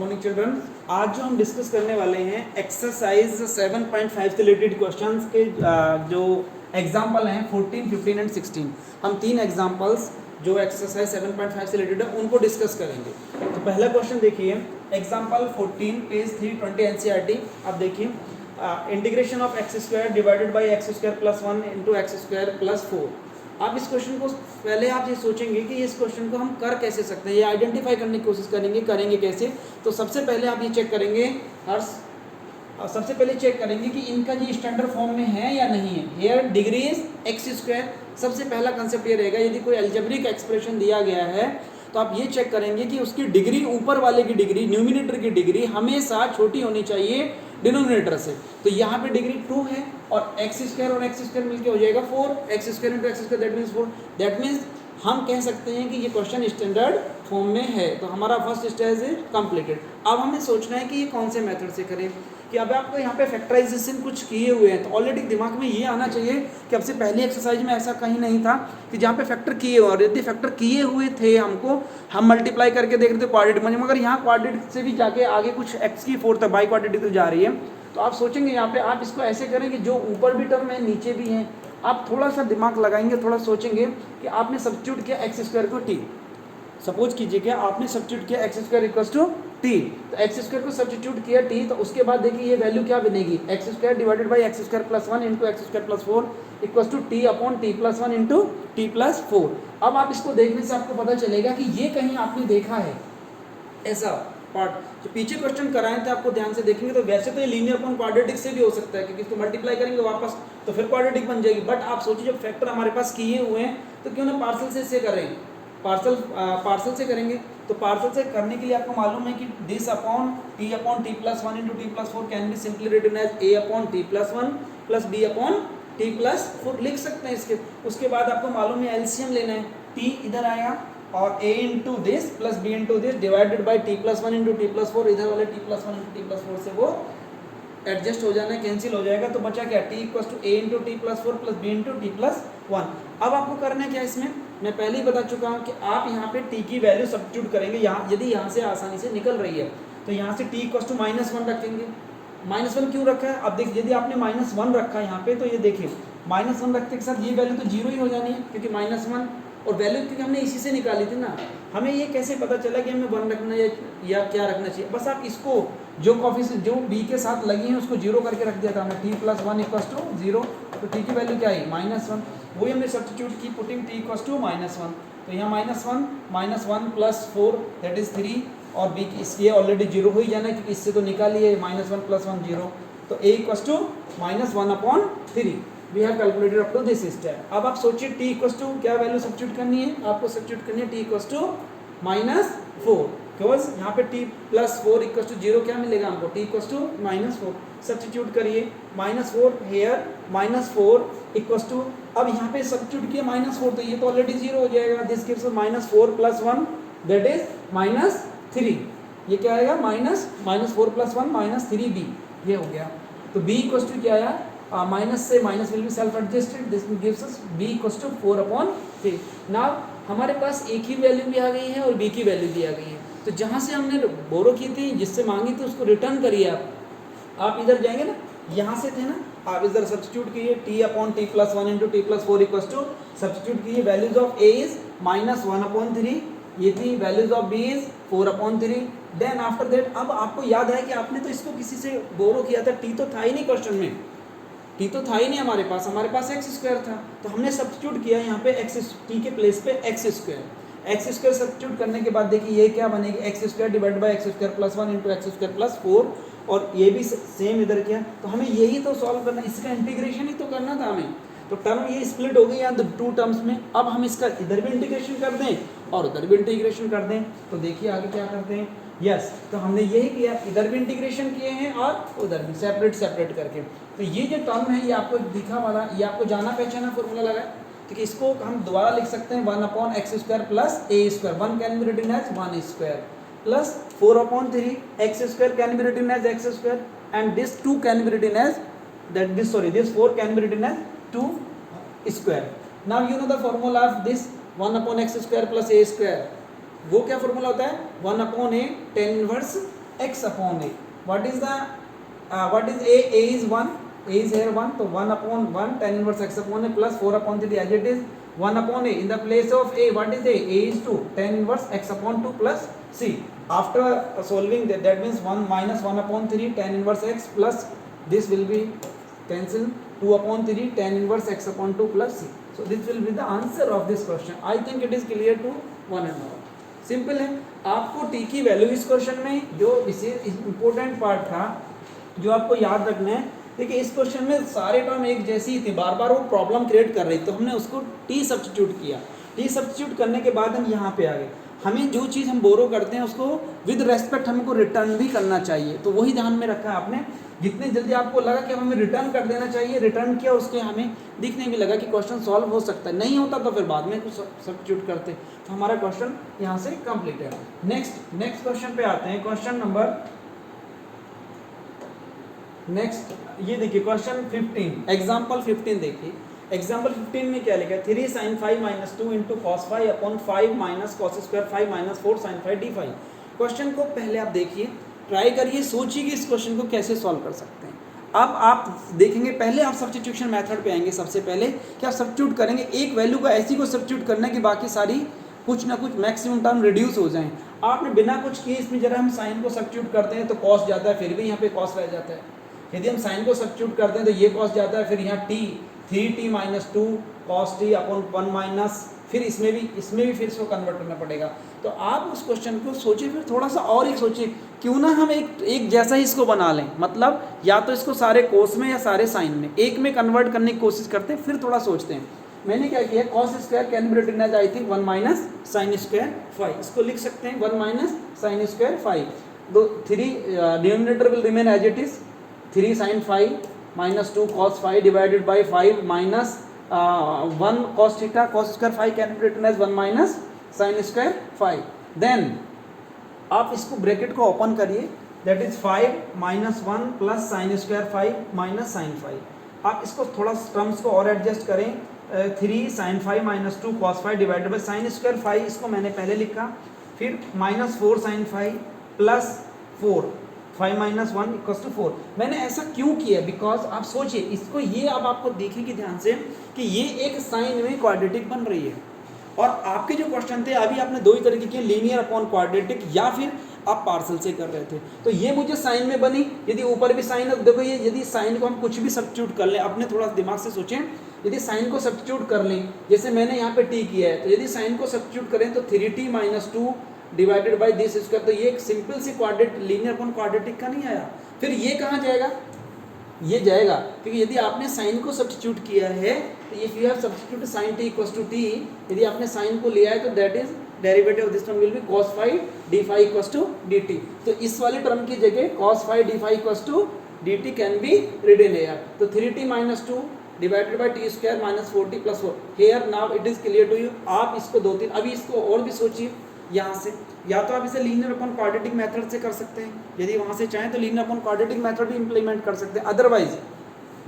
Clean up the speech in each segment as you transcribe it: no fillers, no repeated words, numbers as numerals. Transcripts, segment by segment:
Morning children. आज जो हम डिस्कस करने वाले हैं एक्सरसाइज 7.5 से रिलेटेड क्वेश्चंस के जो एग्जांपल हैं 14, 15 एंड 16। हम तीन एग्जांपल्स जो एक्सरसाइज 7.5 से रिलेटेड है उनको डिस्कस करेंगे। तो पहला क्वेश्चन देखिए, एग्जांपल 14 पेज 320 एनसीईआरटी। आप देखिए, integration of x square divided by x square plus 1 into x square plus 4। आप इस क्वेश्चन को पहले आप ये सोचेंगे कि इस क्वेश्चन को हम कर कैसे सकते हैं, ये आइडेंटिफाई करने की कोशिश करेंगे कैसे। तो सबसे पहले आप ये चेक करेंगे सबसे पहले चेक करेंगे कि इनका ये स्टैंडर्ड फॉर्म में है या नहीं है। Here degree is x square. सबसे पहला कंसेप्ट ये रहेगा, यदि कोई अलजेब्रिक एक्सप्रेशन दिया गया है तो आप ये चेक करेंगे कि उसकी डिग्री, ऊपर वाले की डिग्री, न्यूमिनेटर की डिग्री हमेशा छोटी होनी चाहिए डिनोमिनेटर से। तो यहाँ पे डिग्री 2 है और एक्स स्क्वायर मिलके हो जाएगा 4। X square into x square that means 4। That means हम कह सकते हैं कि ये क्वेश्चन स्टैंडर्ड फॉर्म में है। तो हमारा फर्स्ट स्टेज इज कंप्लीटेड। अब हमें सोचना है कि ये कौन से मेथड से करें। कि अब आपको यहाँ पे फैक्टराइजेशन कुछ किए हुए हैं तो ऑलरेडी दिमाग में ये आना चाहिए कि अब से पहली एक्सरसाइज में ऐसा कहीं नहीं था कि जहाँ पे फैक्टर किए हुए, और यदि फैक्टर किए हुए थे हमको, हम मल्टीप्लाई करके देख रहे थे क्वाड्रेटिक में, मगर यहाँ क्वाड्रेटिक से भी जाके आगे कुछ एक्स की 4 तक बाई क्वाड्रेटिक जा रही है। तो आप सोचेंगे यहाँ पे आप इसको ऐसे करें कि जो ऊपर भी टर्म है नीचे भी हैं। आप थोड़ा सा दिमाग लगाएंगे, थोड़ा सोचेंगे कि आपने सब्स्टिट्यूट किया एक्स स्क्वायर को टी। सपोज कीजिए कि आपने सब्स्टिट्यूट किया x square equals to t. तो एक्स स्क्वायर को सब्स्टिट्यूट किया टी, तो उसके बाद देखिए ये वैल्यू क्या बनेगी, x square divided by x square plus 1 into x square plus 4 equals to t upon t plus 1 into t plus 4। अब आप इसको देखने से आपको पता चलेगा कि ये कहीं आपने देखा है ऐसा पार्ट। जो पीछे क्वेश्चन कराए थे आपको ध्यान से देखेंगे तो वैसे तो ये लीनियर अपॉन क्वाड्रेटिक से भी हो सकता है, क्योंकि इसको मल्टीप्लाई करेंगे वापस तो फिर क्वाड्रेटिक बन जाएगी। बट आप सोचिए जब फैक्टर हमारे पास किए हुए हैं तो क्यों ना पार्सल से इसे करें, पार्सल से करेंगे। तो पार्सल से करने के लिए आपको मालूम है कि this upon t plus 1 into t plus 4 can be simply written as a upon t plus 1 plus b upon t plus 4 लिख सकते हैं इसके। उसके बाद आपको मालूम है एलसीएम लेना है, टी इधर आएगा और a into this plus b into this divided by T plus 1 into t plus 4। इधर वाले T plus 1 into t plus 4 से वो एडजस्ट हो जाना है, कैंसिल हो जाएगा। तो बचा क्या, t equal to a into t plus 4 plus b into t plus 1। अब आपको करना है क्या, इसमें मैं पहले ही बता चुका हूँ कि आप यहाँ पे t की वैल्यू सब्स्टिट्यूट करेंगे। यहाँ यदि यहाँ से आसानी से निकल रही है तो यहाँ से t इक्वल टू -1 रखेंगे। -1 क्यों रखा है, अब देखिए यदि आपने -1 रखा है यहाँ पे तो ये देखिए -1 रखते के साथ ये वैल्यू तो जीरो ही हो जानी है, क्योंकि -1 और वैल्यू क्योंकि हमने इसी से निकाली थी ना। हमें ये कैसे पता चला कि हमें 1 रखना है या क्या रखना चाहिए। बस आप इसको जो कॉफिशिएंट जो b के साथ लगी हैं उसको जीरो करके रख दिया था हमने, t प्लस 1 इक्वल टू 0। तो t की वैल्यू क्या आई, -1। वही हमने सब्स्टिट्यूट की, पुटिंग t इक्वल टू -1। तो यहाँ -1 प्लस 4 दैट इज 3 और b की इसलिए ऑलरेडी जीरो हो ही जाना है क्योंकि इससे तो निकालिए -1 प्लस 1 0। तो a equal to -1/3 we have calculated up to this step. अब आप सोचिए t इक्वल टू क्या वैल्यू सब्स्टिट्यूट करनी है, आपको सब्स्टिट्यूट करनी है t इक्वल टू -4, बिकॉज यहाँ पे t प्लस 4 इक्वल टू 0 क्या मिलेगा हमको, t इक्वल टू -4। सब्स्टिट्यूट करिए -4 हेयर -4 इक्वल टू, अब यहाँ पे सब्स्टिट्यूट किया -4 तो ये तो ऑलरेडी 0 हो जाएगा। This gives -4 plus 1 that is -3। ये क्या आएगा, -4 प्लस 1 -3b, ये हो गया। तो b इक्वल टू क्या आया, माइनस से minus will be self adjusted, this gives us b equal to 4/3। Now हमारे पास a की वैल्यू भी आ गई है और b की वैल्यू भी आ गई है। तो जहाँ से हमने बोरो की थी, जिससे मांगी थी, उसको रिटर्न करिए आप इधर जाएंगे ना, यहाँ से थे ना, आप इधर सब्स्टिट्यूट कीजिए t/t plus 1 into t plus 4 equal to, substitute कीजिए वैल्यूज ऑफ a इज -1/3, ये थी values of b is 4/3। Then after that अब आपको याद है कि आपने तो इसको किसी से बोरो किया था, t तो था ही नहीं क्वेश्चन में, t तो था ही नहीं हमारे पास एक्स स्क्वायर था। तो हमने सब्स्टिट्यूट किया यहाँ पे एक्स, t के प्लेस पे एक्स स्क्वायर सब्स्टिट्यूट करने के बाद देखिए ये क्या बनेगी, x square divide by x square plus 1 into x square plus 4, और ये भी सेम इधर किया। तो हमें यही तो सॉल्व करना, इसका इंटीग्रेशन ही तो करना था हमें। तो टर्म ये स्प्लिट हो गई यहाँ 2 टर्म्स में। अब हम इसका इधर भी इंटीग्रेशन कर दें और उधर भी इंटीग्रेशन कर दें, तो देखिए आगे क्या करते हैं। यस, तो हमने यही किया, इधर भी इंटीग्रेशन किए हैं और उधर भी सेपरेट करके। तो ये जो टर्म है ये आपको दिखा वाला, ये आपको जाना पहचाना फॉर्मूला लगा, ठीक है। इसको हम दोबारा लिख सकते हैं 1/x² plus a², 1 can be written as 1² plus 4/3 x² can be written as x² and this 2 can be written as this 4 can be written as 2²। Now you know the formula of this 1/x² plus a²। वो क्या formula होता है, 1/a tan inverse x upon a. What is a? A is 1. A is here 1, so 1 upon 1 tan inverse x upon a plus 4 upon 3 as it is 1 upon a. In the place of a, what is a? A is 2 tan inverse x upon 2 plus c. After solving that means 1 minus 1 upon 3 tan inverse x plus this will be cancel 2 upon 3 tan inverse x upon 2 plus c. So this will be the answer of this question. I think it is clear to one and all. Simple है. आपको T की value इस question में जो विशेष important part था जो आपको याद रखना है, देखिए इस क्वेश्चन में सारे टर्म एक जैसी ही थी, बार बार वो प्रॉब्लम क्रिएट कर रही, तो हमने उसको टी सब्स्टिट्यूट किया. टी सब्स्टिट्यूट करने के बाद हम यहाँ पे आ गए. हमें जो चीज़ हम बोरो करते हैं उसको विद रेस्पेक्ट हमको रिटर्न भी करना चाहिए, तो वही ध्यान में रखा आपने. जितने जल्दी आपको लगा कि हमें रिटर्न कर देना चाहिए, रिटर्न किया, उसके हमें दिखने भी लगा कि क्वेश्चन सॉल्व हो सकता है. नहीं होता तो फिर बाद में कुछ सब्स्टिट्यूट करते, तो हमारा क्वेश्चन यहाँ से कंप्लीट है. नेक्स्ट क्वेश्चन पे आते हैं. क्वेश्चन नंबर नेक्स्ट ये देखिए क्वेश्चन 15, एग्जाम्पल 15 देखिए. एग्जाम्पल 15 में क्या लिखा है? 3 sin 5 minus 2 into cos 5 upon 5 minus cos square 5 minus 4 sin 5 D 5. Question को पहले आप देखिए, ट्राई करिए, सोचिए कि इस क्वेश्चन को कैसे सॉल्व कर सकते हैं. अब आप देखेंगे पहले आप सब्स्टिट्यूशन मेथड पे आएंगे. सबसे पहले क्या सब्स्टिट्यूट करेंगे, एक वैल्यू को ऐसी को सब्स्टिट्यूट करना है कि बाकी सारी कुछ ना कुछ मैक्सिमम टर्म रिड्यूस हो जाएं. आपने बिना कुछ किए इसमें जरा हम साइन को सब्स्टिट्यूट करते हैं तो कॉस जाता है, फिर भी यहाँ पे कॉस रह जाता है. यदि हम साइन को सब्स्टिट्यूट करते हैं तो ये कॉस जाता है, फिर यहाँ T 3t minus 2 cos T upon 1 minus, फिर इसमें भी फिर इसको कन्वर्ट करना पड़ेगा. तो आप उस क्वेश्चन को सोचिए, फिर थोड़ा सा और एक सोचिए, क्यों ना हम एक जैसा ही इसको बना लें. मतलब या तो इसको सारे कोस में या सारे साइन में एक में कन्वर्ट करने की कोशिश करते हैं, फिर थोड़ा सोचते हैं. मैंने क्या किया, cos square can be written as I think 1 minus sine square 5. इसको लिख सकते हैं 1 माइनस साइन स्क्वायर 5. दो 3 denominator will remain as it is 3 sin 5 minus 2 cos 5 divided by 5 minus 1 cos theta cos square 5 can be written as 1 minus sine square 5. Then आप इसको bracket को open करिए, that is 5 minus 1 plus sine square 5 minus sine 5. आप इसको थोड़ा terms को और adjust करें. 3 sin 5 minus 2 cos 5 divided by sine square 5, इसको मैंने पहले लिखा, फिर minus 4 sin 5 plus 4 5 minus 1 equals to 4. मैंने ऐसा क्यों किया, बिकॉज आप सोचिए इसको, ये अब आपको देखेंगे ध्यान से कि ये एक साइन में क्वाड्रेटिक बन रही है. और आपके जो क्वेश्चन थे अभी आपने दो ही तरीके के, लीनियर अपॉन क्वाड्रेटिक या फिर आप पार्सल से कर रहे थे. तो ये मुझे साइन में बनी, यदि ऊपर भी साइन है, देखो ये यदि साइन को हम कुछ भी सब्स्टिट्यूट कर लें, अपने थोड़ा दिमाग से सोचें, यदि साइन को सब्स्टिट्यूट कर लें, जैसे मैंने यहाँ पे टी किया है, तो यदि साइन को सब्स्टिट्यूट करें तो 3t minus 2 divided by this square, तो ये एक सिंपल सी क्वाड्रेटिक लीनियर अपॉन क्वाड्रेटिक का नहीं आया. फिर ये कहाँ जाएगा, ये जाएगा, क्योंकि यदि आपने साइन को सब्स्टिट्यूट किया है तो if you have substitute sine t equals to t, यदि आपने साइन को लिया है तो that is derivative of this one will be cos 5 d5 equals to dt. तो इस वाले टर्म की जगह cos 5 d5 equals to dt can be written here. तो 3t minus 2 divided by t square minus 4t plus 4. Here now it is clear to you. आप इसको 2-3 अभी इसको और भी सोचिए यहाँ से, या तो आप इसे लीनियर अपॉन क्वाड्रेटिक मेथड से कर सकते हैं, यदि वहाँ से चाहें तो लीनियर अपॉन क्वाड्रेटिक मेथड भी इंप्लीमेंट कर सकते हैं. अदरवाइज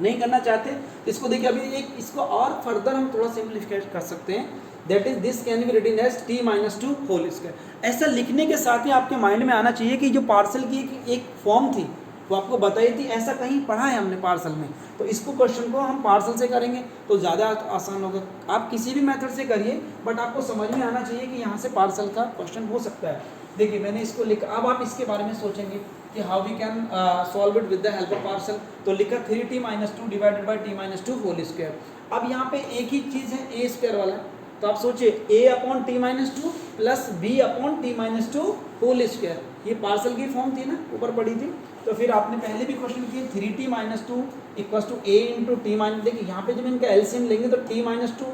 नहीं करना चाहते इसको देखिए, अभी एक इसको और फर्दर हम थोड़ा सिंप्लीफाई कर सकते हैं. That is this can be written as t minus 2 whole square. ऐसा लिखने के साथ ही आपके माइंड में आना चाहिए कि जो पार्सल की एक फॉर्म थी वो आपको बताई थी, ऐसा कहीं पढ़ा है हमने पार्सल में, तो इसको क्वेश्चन को हम पार्सल से करेंगे तो ज़्यादा आसान होगा. आप किसी भी मेथड से करिए, बट आपको समझ में आना चाहिए कि यहाँ से पार्सल का क्वेश्चन हो सकता है. देखिए मैंने इसको लिखा, अब आप इसके बारे में सोचेंगे कि how we can solve it with the help of partial. तो लिखा 3t minus 2 divided by t minus 2 whole square. अब यहाँ पे एक ही चीज़ है a स्क्वायर वाला, तो आप सोचिए a upon t minus 2 plus b upon t minus 2 whole square. ये पार्सल की फॉर्म थी ना, ऊपर पड़ी थी. तो फिर आपने पहले भी क्वेश्चन किए 3t minus 2 equals to a into t minus, देखिए यहाँ पे जब इनका एलसीएम लेंगे तो t माइनस 2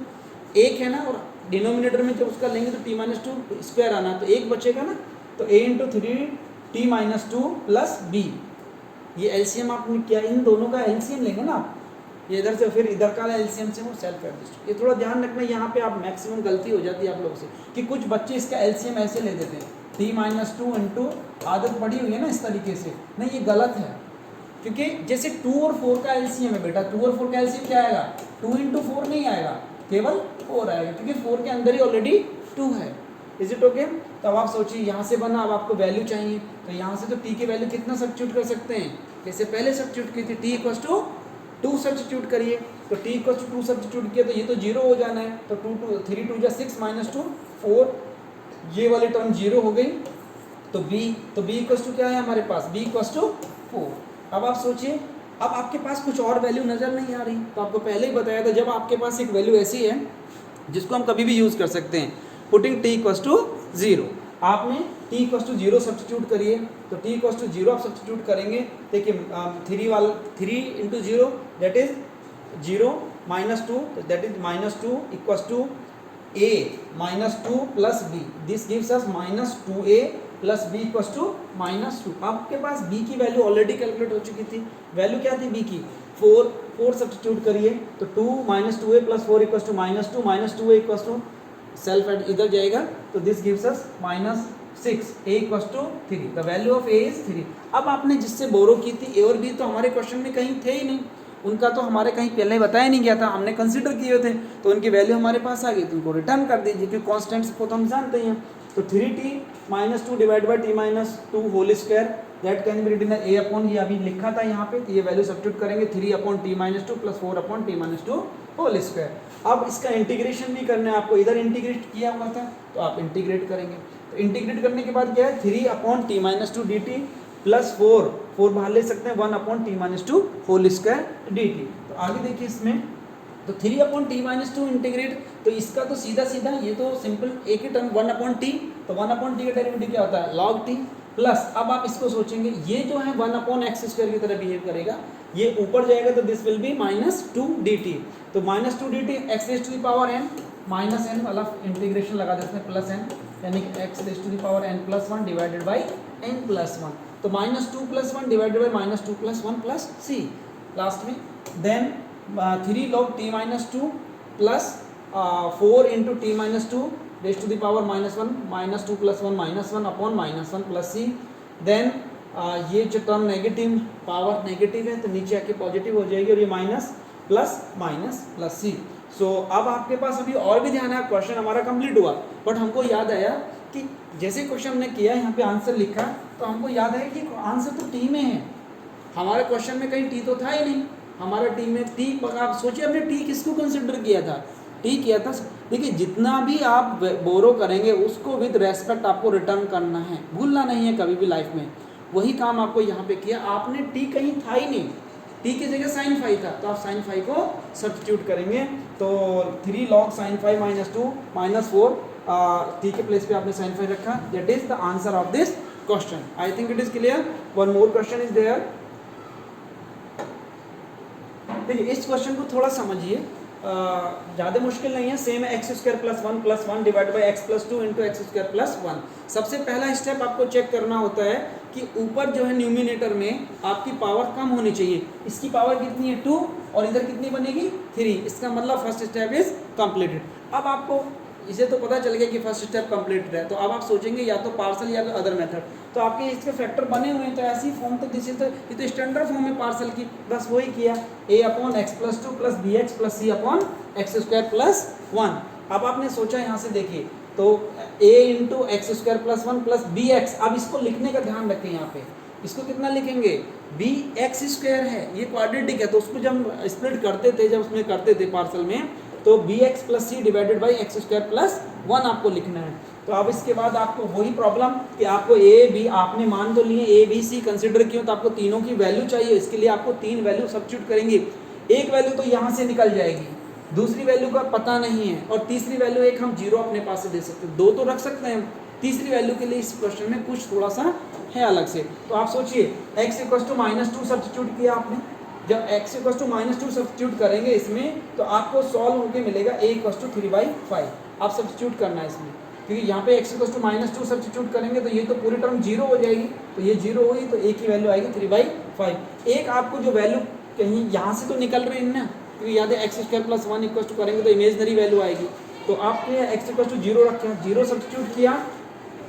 एक है ना, और डिनोमिनेटर में जब उसका लेंगे तो t माइनस 2 स्क्वायर आना, तो एक बचेगा ना, तो a into 3t minus 2 plus b. ये एलसीएम आपने किया, इन दोनों का एलसीएम लेंगे ना आप, ये इधर से फिर इधर का एलसीएम से वो सेल्फ एडजस्ट. ये थोड़ा ध्यान रखना, यहाँ पे आप मैक्सिमम गलती हो जाती है आप लोगों से कि कुछ बच्चे इसका एलसीएम ऐसे ले देते हैं, t माइनस 2 इंटू, आदत पड़ी हुई है ना इस तरीके से. नहीं, ये गलत है, क्योंकि जैसे 2 और 4 का एलसीएम है बेटा, 2 और 4 का एलसीएम क्या आएगा, 2 इंटू 4 नहीं आएगा, केवल 4 आएगा, क्योंकि 4 के अंदर ही ऑलरेडी 2 है. Is it okay? तो अब आप सोचिए यहाँ से बना, अब आपको वैल्यू चाहिए, तो यहाँ से तो टी की वैल्यू कितना सब्स्टिट्यूट कर सकते हैं, जैसे पहले सब्स्टिट्यूट की थी, टी इक्वल्स टू 2 सब्स्टिट्यूट करिए, तो टी इक्वल्स टू 2 सब्स्टिट्यूट किया तो ये तो 0 हो जाना है, तो 3 2 जा 6 माइनस 2 4, ये वाली टर्म 0 हो गई, तो b इक्वल्स टू क्या है हमारे पास, b इक्वल्स टू 4। अब आप सोचिए, अब आपके पास कुछ और वैल्यू नज़र नहीं आ रही, तो आपको पहले ही बताया था, जब आपके पास एक वैल्यू ऐसी है जिसको हम कभी भी यूज़ कर सकते हैं, पुटिंग टी इक्वल्स टू 0, आपने टी इक्वल्स टू 0 सब्स्टिट्यूट करिए, तो टी इक्वल्स टू 0 आप सब्स्टिट्यूट करेंगे, देखिए 3 into 0 that is 0 minus 2, that is -2 equals to a -2 plus b, this gives us -2a plus b equals to -2। आपके पास b की value already calculate हो चुकी थी, वैल्यू क्या थी b की, 4 सब्स्टिट्यूट करिए, तो 2 -2a plus 4 equals to -2 -2a equals to self add इधर जाएगा, तो this gives us -6, a equals to 3, the value of a is 3। अब आपने जिससे बोरो की थी a और b तो हमारे क्वेश्चन में कहीं थे ही नहीं, उनका तो हमारे कहीं पहले बताया नहीं गया था, हमने कंसीडर किए थे, तो उनकी वैल्यू हमारे पास आ गई, तो उनको रिटर्न कर दीजिए, क्योंकि कॉन्स्टेंट्स को तो हम जानते हैं। तो 3t -2 divide by t -2 whole square, that can be written a upon, ये अभी लिखा था यहाँ पे, तो ये वैल्यू सब्स्टिट्यूट करेंगे 3 upon t -2 plus 4 upon t -2 whole square. अब इसका इंटीग्रेशन भी करना है आपको, इधर इंटीग्रेट किया हुआ था तो आप इंटीग्रेट करेंगे, तो इंटीग्रेट करने के बाद क्या है, 3 अपॉन t -2 dt प्लस 4 बाहर ले सकते हैं, 1 upon t -2 whole square dt। तो आगे देखिए इसमें, तो 3 अपॉन t -2 इंटीग्रेट, तो इसका तो सीधा सीधा ये तो सिंपल एक ही टर्म 1 अपॉन टी, तो 1 अपॉन टी का डेरिवेटिव क्या होता है, log t, प्लस अब आप इसको सोचेंगे ये जो है 1 अपॉन एक्स स्क्वायर की तरह बिहेव करेगा, ये ऊपर जाएगा तो दिस विल बी -2 dt, तो -2 dt x raise to the power n minus n वाला इंटीग्रेशन लगा देते हैं प्लस n, यानी कि x raise to the power n plus 1 divided by n plus 1, तो -2 plus 1 divided by -2 plus 1 plus c last में, then 3 log t -2 plus 4 into t -2 raise to the power -1 -2 plus 1 -1 upon -1 plus c, then ये जो term negative power negative है तो नीचे आके positive हो जाएगी, और ये माइनस प्लस सी। सो अब आपके पास अभी और भी ध्यान है, क्वेश्चन हमारा कंप्लीट हुआ, बट हमको याद आया कि जैसे क्वेश्चन हमने किया यहाँ पे आंसर लिखा, तो हमको याद है कि आंसर तो टी में है, हमारे क्वेश्चन में कहीं टी तो था ही नहीं, हमारा टी में टी, आप सोचिए हमने टी किसको कंसिडर किया था, टी किया था, देखिए जितना भी आप बोरो करेंगे उसको विद रेस्पेक्ट आपको रिटर्न करना है, भूलना नहीं है कभी भी लाइफ में, वही काम आपको यहाँ पे किया, आपने टी कहीं था ही नहीं, टी की जगह sin फाई था, तो आप sin फाई को सब्स्टिट्यूट करेंगे, तो 3 log sin फाई -2 -4 टी के प्लेस पे आपने sin फाई रखा, that is the answer of this question. I think it is clear. One more question is there, देखिए इस क्वेश्चन को थोड़ा समझिए, ज़्यादा मुश्किल नहीं है, सेम है x square plus 1 divide by x plus 2 into x square plus 1। सबसे पहला स्टेप आपको चेक करना होता है कि ऊपर जो है न्यूमिनेटर में आपकी पावर कम होनी चाहिए, इसकी पावर कितनी है 2 और इधर कितनी बनेगी 3, इसका मतलब फर्स्ट स्टेप इज कंप्लीटेड। अब आपको इसे तो पता चल गया कि फर्स्ट स्टेप कंप्लीटेड है, तो अब आप सोचेंगे या तो पार्सल या अदर मेथड, तो आपके इसके फैक्टर बने हुए हैं, तो ऐसी फॉर्म तो दिस इज ये तो स्टैंडर्ड फॉर्म है पार्सल की, बस वही किया a upon x plus 2 plus b x plus c upon x square plus 1। अब आपने सोचा यहाँ से देखिए, तो a into x square plus 1 plus b x, अब इसको लिखने का ध्यान रखें, यहाँ पे इसको कितना लिखेंगे, बी एक्स स्क्वायर है, ये क्वाड्रेटिक है, तो उसको जब स्प्लिट करते थे, जब उसमें करते थे पार्सल में, तो b x plus c divided by x square plus 1 आपको लिखना है। तो अब इसके बाद आपको वही प्रॉब्लम कि आपको ए बी, आपने मान तो लिए ए बी सी कंसिडर किया, तो आपको तीनों की वैल्यू चाहिए, इसके लिए आपको 3 वैल्यू सब्स्टिट्यूट करेंगे, एक वैल्यू तो यहाँ से निकल जाएगी, दूसरी वैल्यू का पता नहीं है, और तीसरी वैल्यू एक हम 0 अपने पास से दे सकते हैं, 2 तो रख सकते हैं, तीसरी वैल्यू के लिए इस क्वेश्चन में कुछ थोड़ा सा है अलग से। तो आप सोचिए x इक्वल टू -2 सब्स्टिट्यूट किया आपने, जब x इक्वल टू -2 सब्स्टिट्यूट करेंगे इसमें, तो आपको सॉल्व होकर मिलेगा a इक्वल टू 3/5, आप सब्स्टिट्यूट करना है इसमें, क्योंकि यहाँ पे x इक्वल टू -2 सब्स्टिट्यूट करेंगे तो ये तो पूरी टर्म 0 हो जाएगी, तो ये 0 होगी, तो a की वैल्यू आएगी 3/5। एक आपको जो वैल्यू कहीं यहाँ से तो निकल रही है ना, क्योंकि याद है x square plus 1 equal to करेंगे तो इमेजनरी वैल्यू आएगी, तो आपने x इक्वल टू 0 रखा, 0 सब्स्टिट्यूट किया,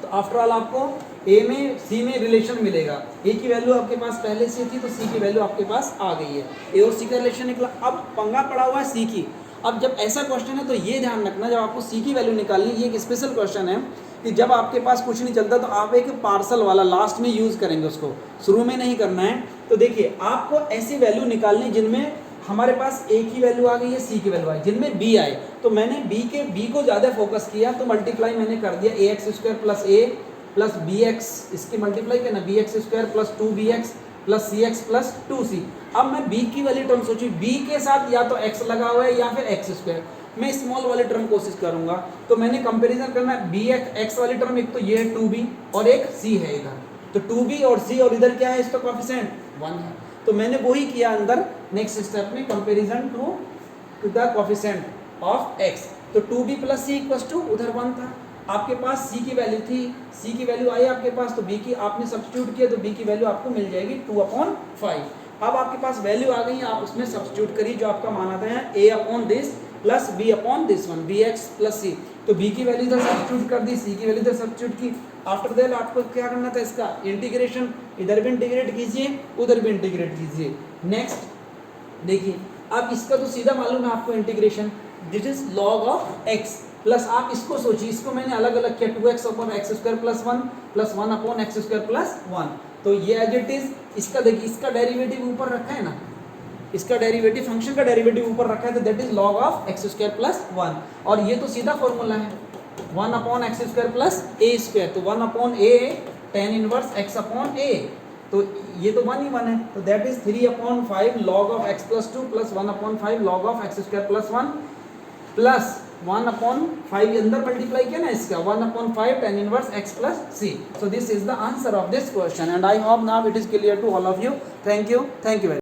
तो आफ्टर ऑल आपको a में c में रिलेशन मिलेगा, a की वैल्यू आपके पास पहले से थी, तो c की वैल्यू आपके पास आ गई है, a और c का रिलेशन निकला। अब पंगा पड़ा हुआ है c की, अब जब ऐसा क्वेश्चन है तो ये ध्यान रखना, जब आपको c की वैल्यू निकालनी, ये एक स्पेशल क्वेश्चन है कि जब आपके पास कुछ नहीं चलता तो आप एक पार्सल वाला लास्ट में यूज़ करेंगे, उसको शुरू में नहीं करना है। तो देखिए आपको ऐसी वैल्यू निकालनी जिनमें हमारे पास ए की वैल्यू आ गई है, सी की वैल्यू आई, जिनमें बी आए। तो मैंने बी को ज़्यादा फोकस किया, तो मल्टीप्लाई मैंने कर दिया a x square plus a plus b x, इसकी मल्टीप्लाई करना b x square plus 2bx plus c x plus 2c। अब मैं b की वाली टर्म सोची, b के साथ या तो x लगा हुआ है या फिर एक्स स्क्वायर, मैं स्मॉल वाली टर्म कोशिश करूंगा। तो मैंने कंपैरिजन करना है, बी एक्स वाली टर्म एक तो ये है 2b और एक c है इधर, तो 2b और c और इधर क्या है, इसका कोएफिशिएंट 1 है। तो मैंने वही किया अंदर नेक्स्ट स्टेप में, comparison to the coefficient of x। तो 2b plus c equals to उधर 1 था, आपके पास c की वैल्यू थी, c की वैल्यू आई आपके पास, तो b की आपने सब्स्टिट्यूट किया तो b की वैल्यू आपको मिल जाएगी 2/5। अब आपके पास वैल्यू आ गई है, आप उसमें सब्स्टिट्यूट करिए जो आपका मान आता है a upon this plus b upon this one, bx plus c। तो b की वैल्यू इधर सब्स्टिट्यूट कर दी, c की वैल्यू इधर सब्स्टिट्यूट की। आफ्टर दैट आपको क्या करना था, इसका इंटीग्रेशन, इधर भी इंटीग्रेट कीजिए उधर भी इंटीग्रेट कीजिए। नेक्स्ट देखिए, अब इसका तो सीधा मालूम है आपको integration, this is log of x plus आप इसको सोचिए, इसको मैंने अलग अलग किया 2x upon x square plus 1 plus 1 upon x square plus 1। तो ये एज इट इज, इसका देखिए इसका डेरिवेटिव ऊपर रखा है ना, इसका डेरिवेटिव फंक्शन का डेरिवेटिव ऊपर रखा है, तो that is log of x square plus 1। और ये तो सीधा फॉर्मूला है 1 अपॉन एक्स स्क्वायर प्लस ए स्क्वायर, तो 1 अपॉन ए tan इनवर्स x अपॉन ए, तो ये तो 1 ही 1 है, तो that is 3/5 log of x plus 2 plus 1/5 log of x square plus 1 plus 1/5 अंदर मल्टीप्लाई किया ना इसका 1/5 tan inverse x plus c। So this is the answer of this question and I hope now it is clear to all of you. Thank you very